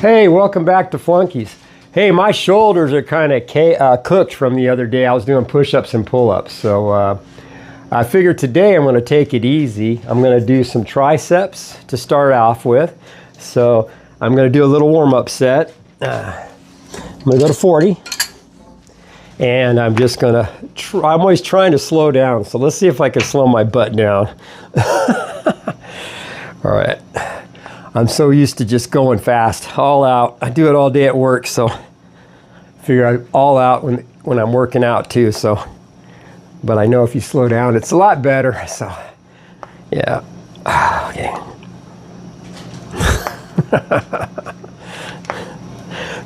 Hey, welcome back to Flunkies. Hey, my shoulders are kind of cooked from the other day. I was doing push-ups and pull-ups. So I figured today I'm going to take it easy. I'm going to do some triceps to start off with. So I'm going to do a little warm-up set. I'm going to go to 40. And I'm just going to I'm always trying to slow down. So let's see if I can slow my butt down. All right. I'm so used to just going fast, all out. I do it all day at work, so I figure I'm all out when I'm working out too. So, but I know if you slow down, it's a lot better. So, yeah. Okay.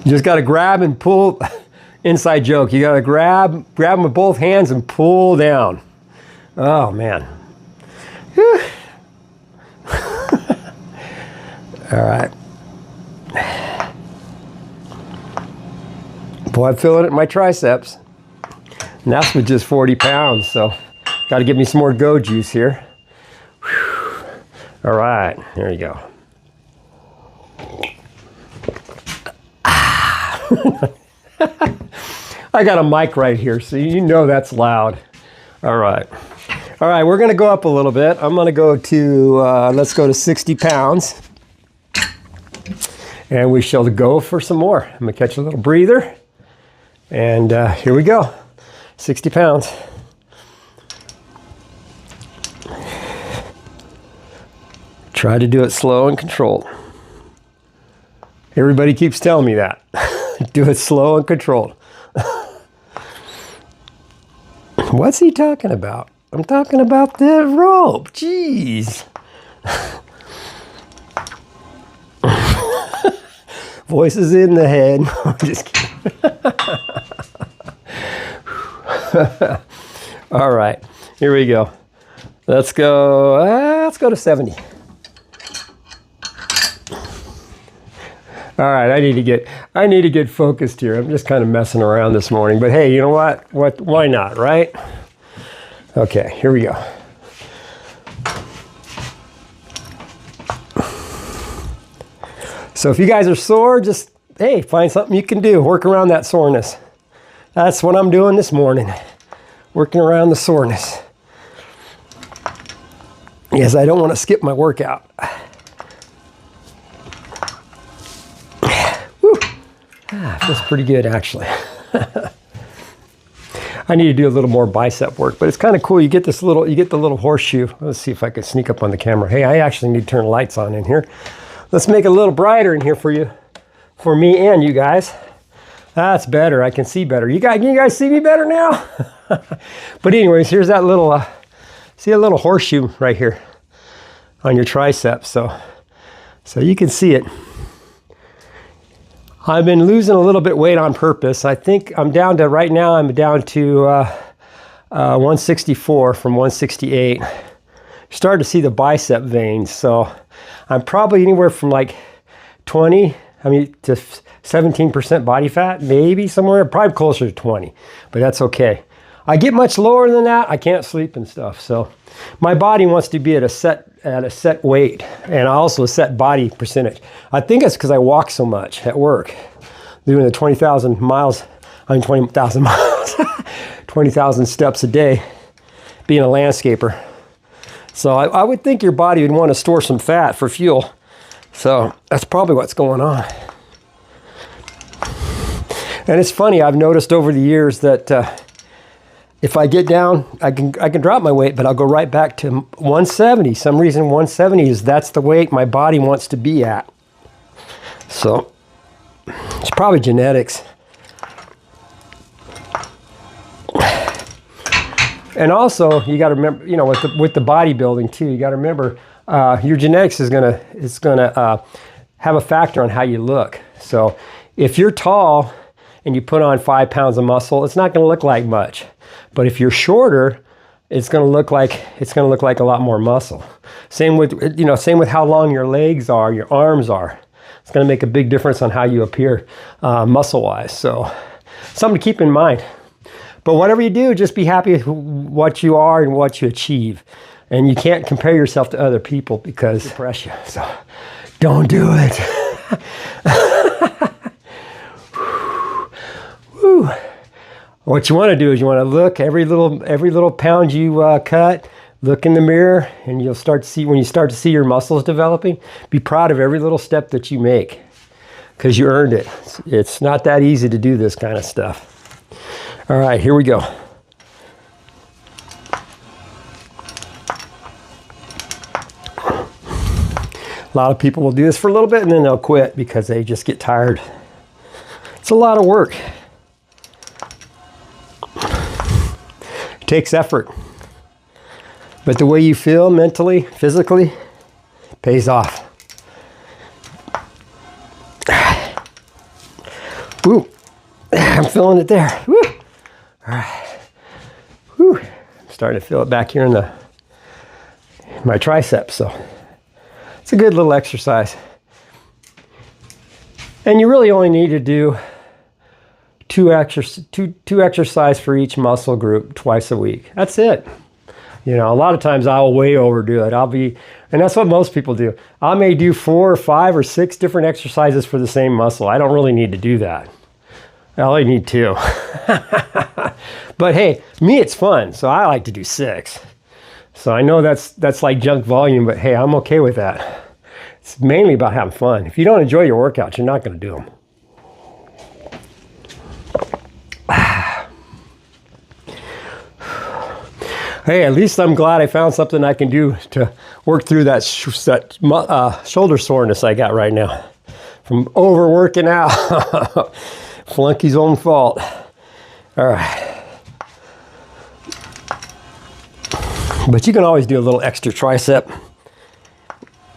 You just got to grab and pull. Inside joke. You got to grab them with both hands and pull down. Oh man. Whew. All right. Boy, I'm feeling it in my triceps. And that's with just 40 pounds, so got to get me some more go juice here. Whew. All right, there you go. I got a mic right here, so you know that's loud. All right. All right, we're going to go up a little bit. I'm going to go to, let's go to 60 pounds. And we shall go for some more. I'm going to catch a little breather. And here we go. 60 pounds. Try to do it slow and controlled. Everybody keeps telling me that. Do it slow and controlled. What's he talking about? I'm talking about the rope. Jeez. Voices in the head. I'm just kidding. All right, here we go. Let's go to 70. All right, I need to get focused here. I'm just kind of messing around this morning, but hey, you know what? Why not, right? Okay, here we go. So if you guys are sore, just, hey, find something you can do. Work around that soreness. That's what I'm doing this morning. Working around the soreness. Yes, I don't want to skip my workout. Whew. Feels pretty good, actually. I need to do a little more bicep work, but it's kind of cool. You get the little horseshoe. Let's see if I can sneak up on the camera. Hey, I actually need to turn lights on in here. Let's make it a little brighter in here for you, for me and you guys. That's better. I can see better. Can you guys see me better now? But anyways, here's that little, see a little horseshoe right here on your triceps. So you can see it. I've been losing a little bit weight on purpose. I think I'm down to, right now I'm down to 164 from 168. Starting to see the bicep veins. So I'm probably anywhere from like 20, to 17% body fat, maybe somewhere, probably closer to 20, but that's okay. I get much lower than that, I can't sleep and stuff. So my body wants to be at a set weight and also a set body percentage. I think it's because I walk so much at work, doing the 20,000 miles, 20,000 miles, 20,000 steps a day, being a landscaper. So I would think your body would want to store some fat for fuel. So that's probably what's going on. And it's funny, I've noticed over the years that if I get down, I can drop my weight, but I'll go right back to 170. Some reason 170 that's the weight my body wants to be at. So it's probably genetics. And also, you got to remember, with the bodybuilding too, you got to remember your genetics is gonna have a factor on how you look. So if you're tall and you put on 5 pounds of muscle, it's not going to look like much. But if you're shorter, it's going to look like a lot more muscle. Same with how long your legs are, your arms are. It's going to make a big difference on how you appear muscle-wise. So something to keep in mind. But whatever you do, just be happy with what you are and what you achieve. And you can't compare yourself to other people because it depresses you. So don't do it. What you want to do is you want to look every little pound you cut, look in the mirror, and you'll start to see, when you start to see your muscles developing, be proud of every little step that you make, because you earned it. It's not that easy to do this kind of stuff. All right, here we go. A lot of people will do this for a little bit and then they'll quit because they just get tired. It's a lot of work. It takes effort. But the way you feel mentally, physically, pays off. Woo! I'm feeling it there. Woo! All right. Woo! I'm starting to feel it back here in my triceps. So it's a good little exercise. And you really only need to do two exercise for each muscle group twice a week. That's it. You know, a lot of times I'll way overdo it. And that's what most people do. I may do 4 or 5 or 6 different exercises for the same muscle. I don't really need to do that. I only need 2. But hey, me, it's fun. So I like to do 6. So I know that's like junk volume, but hey, I'm okay with that. It's mainly about having fun. If you don't enjoy your workouts, you're not going to do them. Hey, at least I'm glad I found something I can do to work through that shoulder soreness I got right now from overworking out. Flunky's own fault. All right. But you can always do a little extra tricep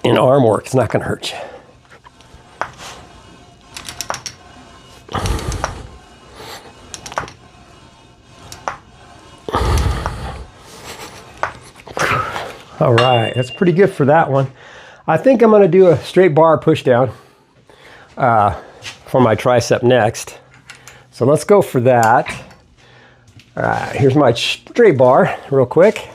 and arm work. It's not going to hurt you. All right, that's pretty good for that one. I think I'm going to do a straight bar push down for my tricep next. So let's go for that. All right, here's my straight bar real quick.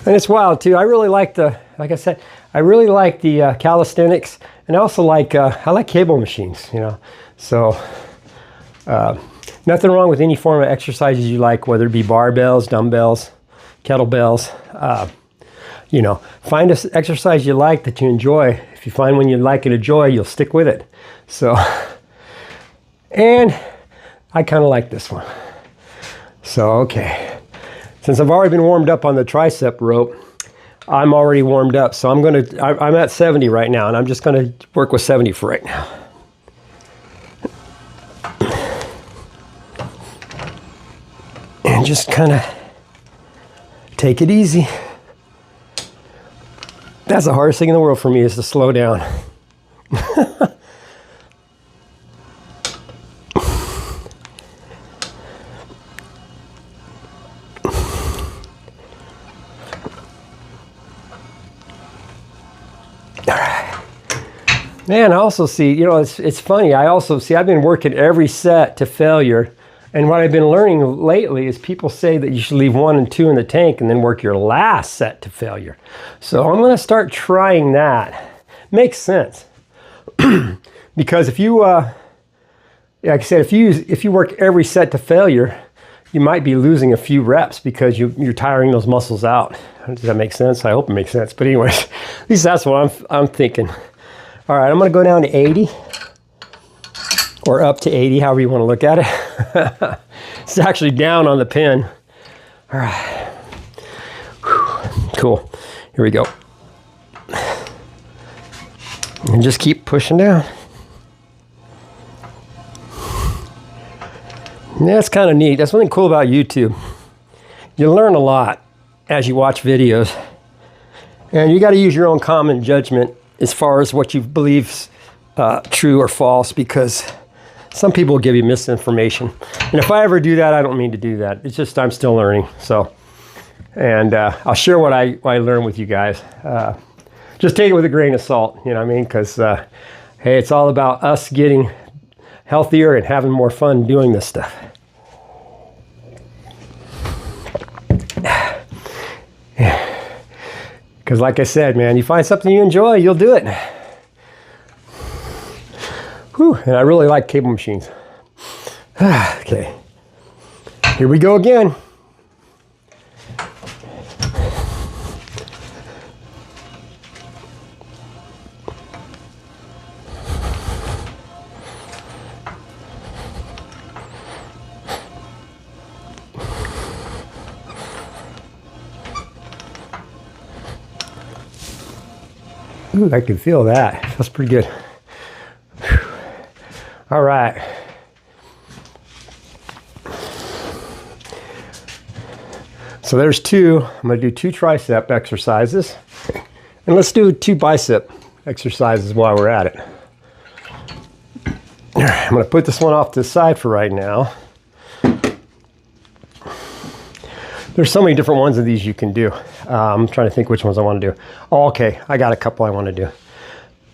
And it's wild too. I really like like I said, I really like the calisthenics, and I also like, I like cable machines, you know. So nothing wrong with any form of exercises you like, whether it be barbells, dumbbells, kettlebells. You know, find an exercise you like that you enjoy. If you find one you like and enjoy, you'll stick with it. So, and I kind of like this one. So, okay. Since I've already been warmed up on the tricep rope, I'm already warmed up. So I'm at 70 right now, and I'm just going to work with 70 for right now. And just kind of take it easy. That's the hardest thing in the world for me, is to slow down. Man, I also see, you know, it's funny. I also see, I've been working every set to failure. And what I've been learning lately is people say that you should leave 1 and 2 in the tank and then work your last set to failure. So I'm going to start trying that. Makes sense. Because if you, like I said, if you work every set to failure, you might be losing a few reps because you're tiring those muscles out. Does that make sense? I hope it makes sense. But anyways, at least that's what I'm thinking. All right, I'm going to go down to 80. Or up to 80, however you want to look at it. It's actually down on the pin. All right. Whew. Cool. Here we go. And just keep pushing down. And that's kind of neat. That's something cool about YouTube. You learn a lot as you watch videos. And you got to use your own common judgment as far as what you believe true or false, because some people will give you misinformation. And if I ever do that, I don't mean to do that. It's just I'm still learning. So, and I'll share what I learn with you guys. Just take it with a grain of salt, you know what I mean? Because, hey, it's all about us getting healthier and having more fun doing this stuff. Because like I said, man, you find something you enjoy, you'll do it. Whew, and I really like cable machines. Okay, here we go again. Ooh, I can feel that. Feels pretty good. Whew. All right. So there's two. I'm going to do 2 tricep exercises. And let's do 2 bicep exercises while we're at it. I'm going to put this one off to the side for right now. There's so many different ones of these you can do. I'm trying to think which ones I want to do. Oh, okay, I got a couple I want to do.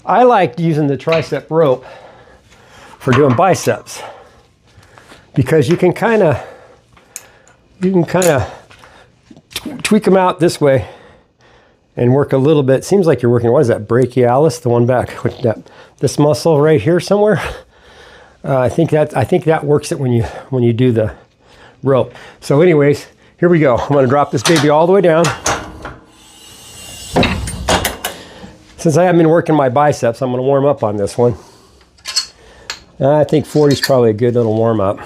I like using the tricep rope for doing biceps because you can kind of tweak them out this way and work a little bit. Seems like you're working, what is that, brachialis, the one back with this muscle right here somewhere. I think that works it when you do the rope. So anyways, here we go. I'm going to drop this baby all the way down. Since I haven't been working my biceps, I'm going to warm up on this one. I think 40 is probably a good little warm up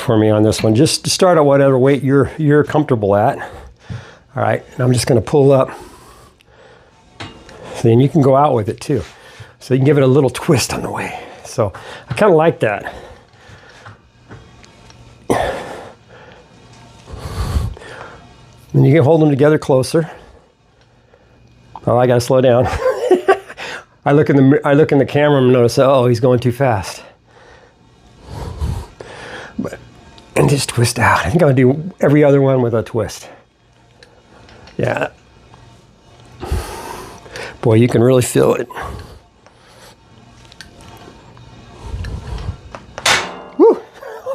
for me on this one. Just to start at whatever weight you're comfortable at. All right, and I'm just going to pull up. So then you can go out with it too. So you can give it a little twist on the way. So I kind of like that. And you can hold them together closer. Oh, I gotta slow down. I look in the camera and notice, oh, he's going too fast. And just twist out. I think I'm gonna do every other one with a twist. Yeah. Boy, you can really feel it. Whew,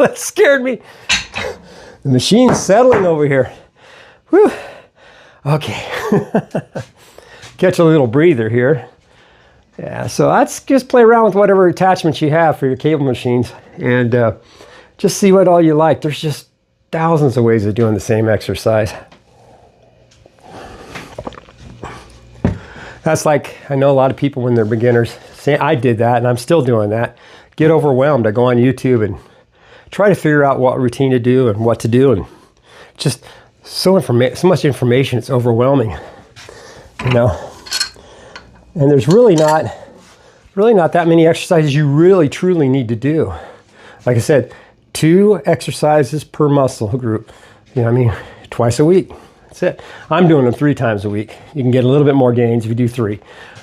that scared me. The machine's settling over here. Whew. Okay. Catch a little breather here. Yeah, so let's just play around with whatever attachments you have for your cable machines and just see what all you like. There's just thousands of ways of doing the same exercise. That's like, I know a lot of people when they're beginners say, I did that and I'm still doing that. Get overwhelmed. I go on YouTube and try to figure out what routine to do and what to do, and just so much information, it's overwhelming, you know. And there's really not that many exercises you really truly need to do. Like I said, 2 exercises per muscle group. You know what I mean? Twice a week. That's it. I'm doing them 3 times a week. You can get a little bit more gains if you do 3,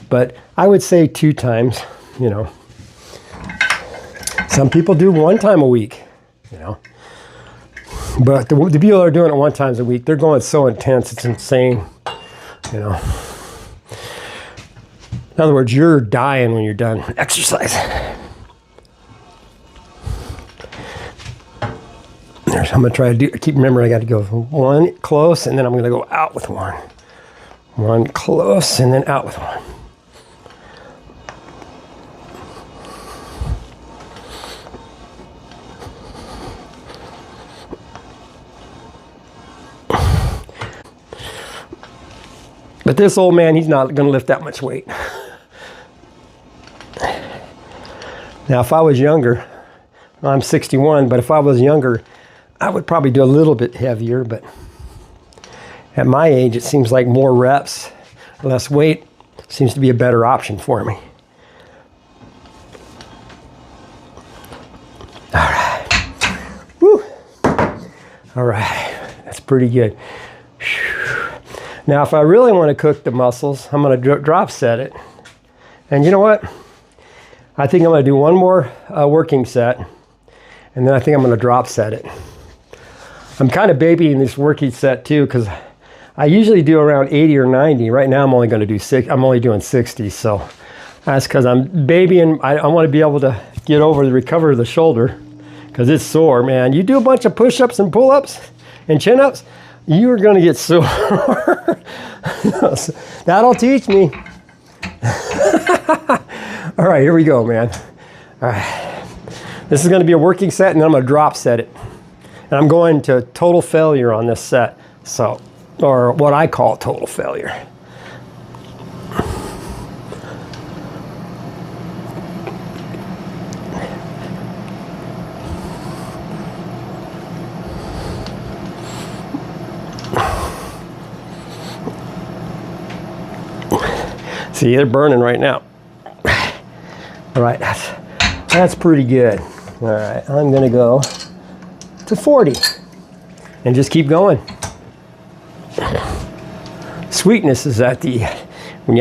but I would say 2 times. You know, some people do 1 time a week. You know. But the people that are doing it 1 time a week, they're going so intense, it's insane, you know. In other words, you're dying when you're done exercise. I'm going to try to do, keep remembering I got to go 1 close, and then I'm going to go out with 1. 1 close, and then out with 1. But this old man, he's not going to lift that much weight. Now, if I was younger, I'm 61, but if I was younger, I would probably do a little bit heavier, but at my age, it seems like more reps, less weight seems to be a better option for me. All right. Woo. All right. That's pretty good. Now, if I really want to cook the muscles, I'm going to drop set it. And you know what? I think I'm going to do 1 more working set, and then I think I'm going to drop set it. I'm kind of babying this working set too, because I usually do around 80 or 90. Right now, I'm only going to do 6. I'm only doing 60. So that's because I'm babying. I want to be able to get over the recover the shoulder, because it's sore, man. You do a bunch of push-ups and pull-ups and chin-ups, you're going to get sore. That'll teach me. All right, here we go, man. All right. This is going to be a working set, and then I'm going to drop set it. And I'm going to total failure on this set. So, or what I call total failure. See, they're burning right now. All right, that's pretty good. All right, I'm gonna go to 40 and just keep going. Sweetness is at the,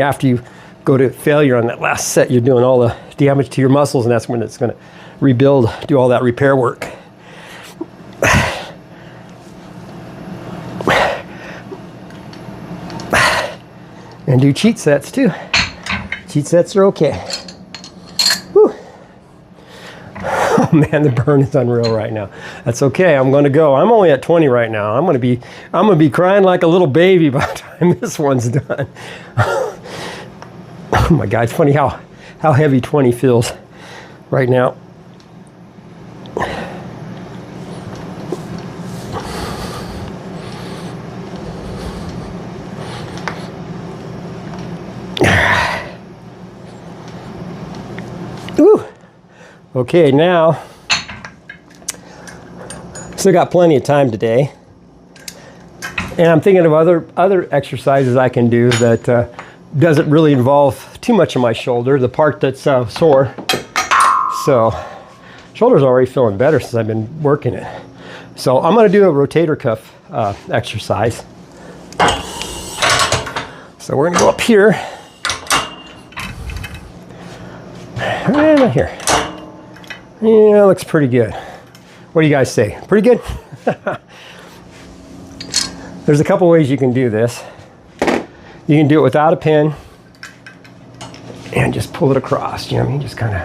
after you go to failure on that last set, you're doing all the damage to your muscles, and that's when it's gonna rebuild, do all that repair work. And do cheat sets too. Cheat sets are okay. Whew. Oh man, the burn is unreal right now. That's okay. I'm going to go. I'm only at 20 right now. I'm going to be crying like a little baby by the time this one's done. Oh my God, it's funny how heavy 20 feels right now. Ooh. Okay, now, still got plenty of time today. And I'm thinking of other exercises I can do that doesn't really involve too much of my shoulder, the part that's sore. So, shoulder's already feeling better since I've been working it. So I'm gonna do a rotator cuff exercise. So we're gonna go up here. And here. Yeah, looks pretty good. What do you guys say? Pretty good? There's a couple ways you can do this. You can do it without a pin and just pull it across. You know what I mean? Just kind of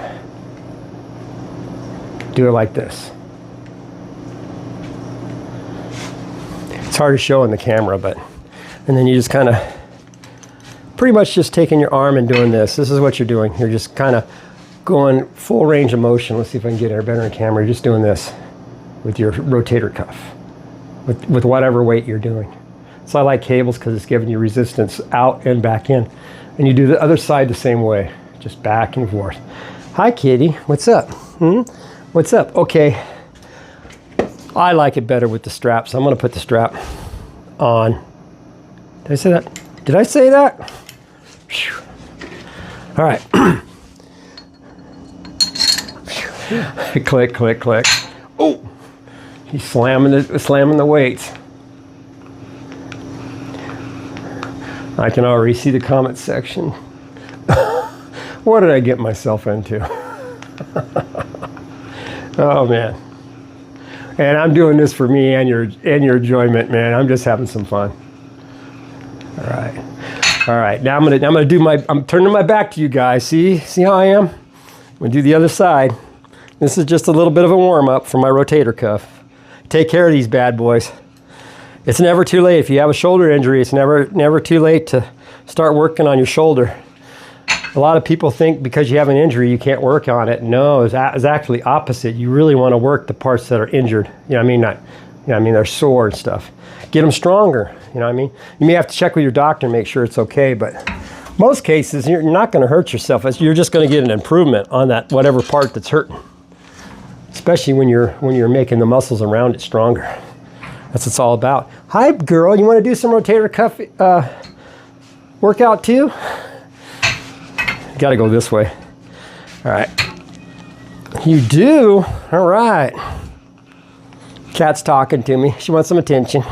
do it like this. It's hard to show in the camera, but, and then you just kind of, pretty much just taking your arm and doing this. This is what you're doing. You're just kind of going full range of motion. Let's see if I can get it better in camera. You're just doing this with your rotator cuff, with whatever weight you're doing. So I like cables because it's giving you resistance out and back in. And you do the other side the same way, just back and forth. Hi, kitty. What's up? What's up? Okay. I like it better with the strap, so I'm going to put the strap on. Did I say that? Did I say that? Whew. All right. Click, click, click. Oh, he's slamming the weights. I can already see the comment section. What did I get myself into? Oh man. And I'm doing this for me and your enjoyment, man. I'm just having some fun. All right. All right. Now I'm turning my back to you guys. See how I am? I'm gonna do the other side. This is just a little bit of a warm-up for my rotator cuff. Take care of these bad boys. It's never too late. If you have a shoulder injury, it's never too late to start working on your shoulder. A lot of people think because you have an injury, you can't work on it. No, it's actually opposite. You really want to work the parts that are injured. You know what I mean? Not, you know what I mean? They're sore and stuff. Get them stronger. You know what I mean? You may have to check with your doctor and make sure it's okay, but most cases, you're not going to hurt yourself. You're just going to get an improvement on that whatever part that's hurting. Especially when you're making the muscles around it stronger. That's what it's all about. Hi, girl. You want to do some rotator cuff workout too? You got to go this way. All right. You do? All right. Cat's talking to me. She wants some attention.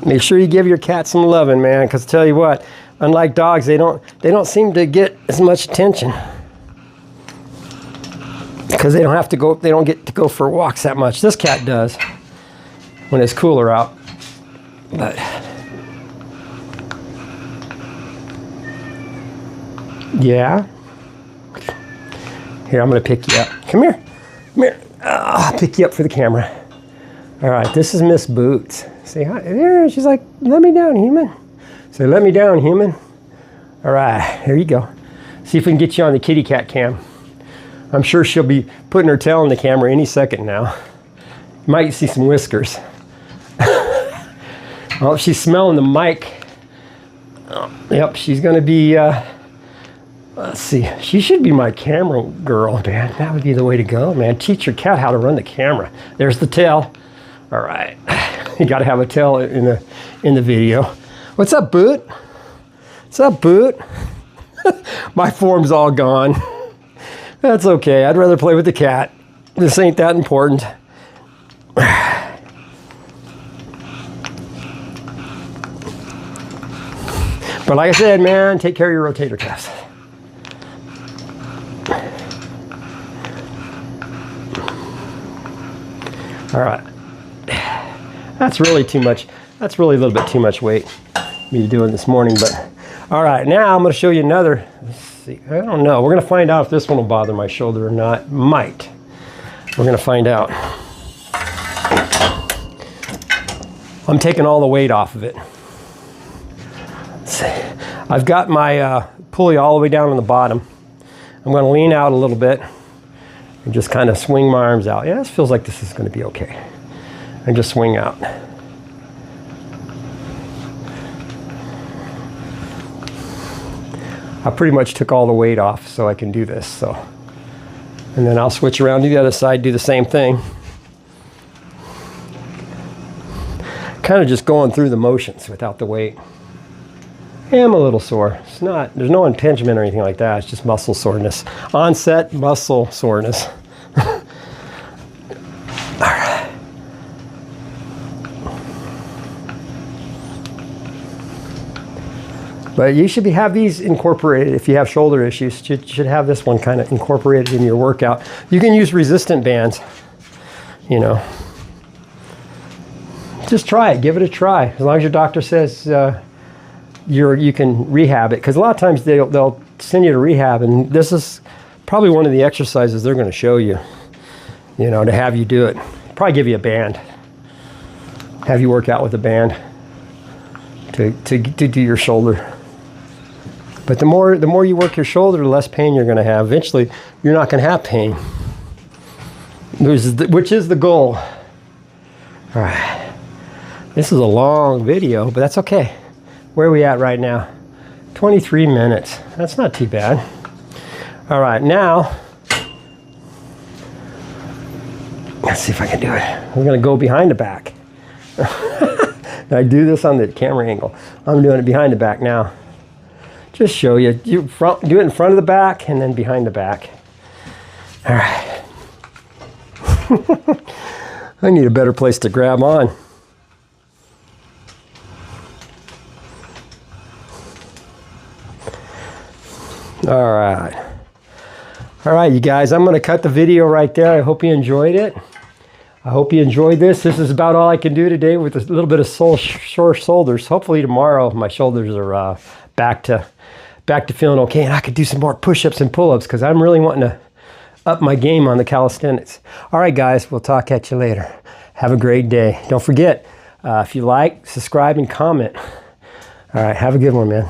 Make sure you give your cat some loving, man, because tell you what, unlike dogs, they don't seem to get as much attention. Because they don't get to go for walks that much. This cat does when it's cooler out. But yeah. Here, I'm gonna pick you up. Come here. Come here. I'll pick you up for the camera. All right, this is Miss Boots. Say hi. There, she's like, let me down, human. Say, let me down, human. All right, here you go. See if we can get you on the kitty cat cam. I'm sure she'll be putting her tail in the camera any second now. You might see some whiskers. Oh, she's smelling the mic. Oh, yep, she's gonna be, let's see, she should be my camera girl, man. That would be the way to go, man. Teach your cat how to run the camera. There's the tail. All right, you gotta have a tail in the video. What's up, Boot? What's up, Boot? My form's all gone. That's okay, I'd rather play with the cat. This ain't that important. But like I said, man, take care of your rotator cuffs. All right. That's really too much. That's really a little bit too much weight for me to do it this morning. But all right, now I'm going to show you another. Let's see. I don't know. We're going to find out if this one will bother my shoulder or not. Might. We're going to find out. I'm taking all the weight off of it. I've got my pulley all the way down on the bottom. I'm going to lean out a little bit and just kind of swing my arms out. Yeah, this feels like this is going to be okay. And just swing out. I pretty much took all the weight off so I can do this. So, and then I'll switch around to the other side, do the same thing. Kind of just going through the motions without the weight. I am a little sore. It's not, there's no impingement or anything like that. It's just muscle soreness. Onset muscle soreness. All right. But you should have these incorporated if you have shoulder issues. You should have this one kind of incorporated in your workout. You can use resistant bands, you know. Just try it. Give it a try. As long as your doctor says you can rehab it, because a lot of times they'll send you to rehab, and this is probably one of the exercises they're going to show you, you know, to have you do it. Probably give you a band, have you work out with a band to do your shoulder. But the more you work your shoulder, the less pain you're going to have. Eventually, you're not going to have pain, which is the goal. All right, this is a long video, but that's okay. Where are we at right now? 23 minutes. That's not too bad. All right, now, let's see if I can do it. We're going to go behind the back. I do this on the camera angle. I'm doing it behind the back now. Just show you. Do it in front of the back and then behind the back. All right. I need a better place to grab on. All right, you guys, I'm going to cut the video right there. I hope you enjoyed it. I hope you enjoyed this. This is about all I can do today with a little bit of sore shoulders. Hopefully tomorrow my shoulders are back to feeling okay, and I could do some more push-ups and pull-ups because I'm really wanting to up my game on the calisthenics. All right, guys, we'll talk at you later. Have a great day. Don't forget, if you like, subscribe and comment. All right, have a good one, man.